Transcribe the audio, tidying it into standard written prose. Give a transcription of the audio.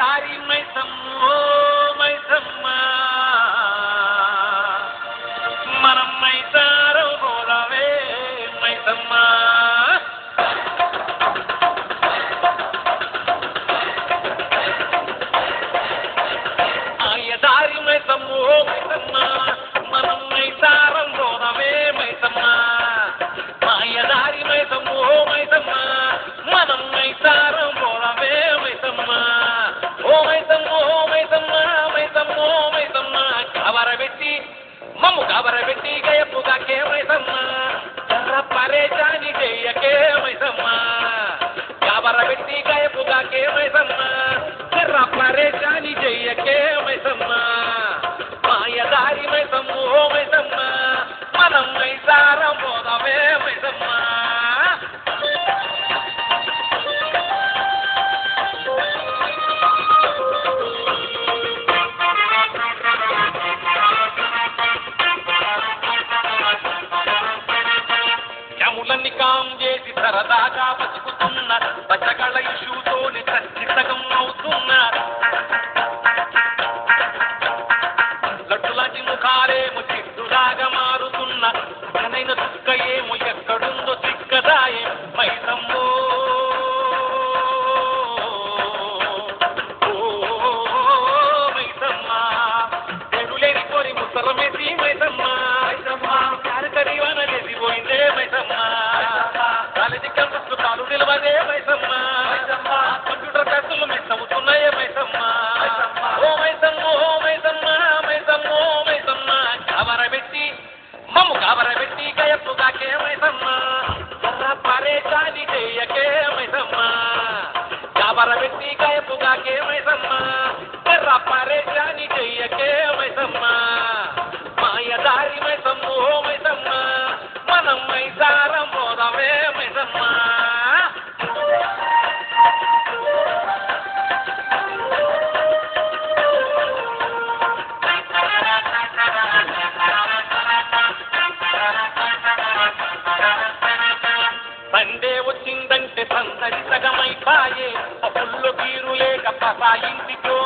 మాయదారి మైసమ్మో మైసమ్మ మనం మైసారం పోదామే మైసమ్మ మాయదారి మైసమ్మో మైసమ్మ మనం మైసారం పోదామే మైసమ్మ మాయదారి మైసమ్మో మైసమ్మ మనం మైసారం పోదామే మైసమ్మ ఓ మైసమ్మో మైసమ్మ మైసమ్మో మైసమ్మ కవరబెట్టి మమ్ము కవరబెట్టి గయపుగాకే మైసమ్మ కర్ర పరేచాని చెయ్యకే మైసమ్మ కవరబెట్టి గయపుగాకే మైసమ్మ కర్ర పరేచాని చెయ్యకే మైసమ్మ మాయదారి మైసమ్మో మైసమ్మ మనం మైసారం పోదామే మైసమ్మ యములన్ని కాం చేసి సరదాగా బతుకుతున్న బచ్చగళ ఇష్యూతోని ఖచ్చితంగా అవుతున్న లడ్డులాంటి ముఖాలేమో చిట్టులాగా మారుతున్న కనైన చుక్క ఏమో ఎక్కడుందో చిక్కదాయే మైసమ్మో మైసమ్మ తెరులేని కోరి ముసరమేసి మైసమ్మ కరివనలేసి పోయిందే మైసమ్మ కాలేజీ క్యాంపస్ కాలు నిలవదే మైసమ్మ కంప్యూటర్ క్లాసులు మిస్ అవుతున్నాయే మైసమ్మ ఓ మైసమ్మో మైసమ్మ మైసమ్మో మైసమ్మ కవరబెట్టి మమ్ము కవరబెట్టి గయపుగాకే మైసమ్మ కర్ర పరేచాని చెయ్యకే మైసమ్మ కవరబెట్టి గయపుగాకే మైసమ్మ కర్ర పరేచాని చెయ్యకే మైసమ్మ మాయదారి మైసమ్మో మైసమ్మ మనం మైసారం పోదామే మైసమ్మ సండే వచ్చిందంటే సందడి సగమైపాయే పుల్లు తీరు లేక పసా ఇంటితో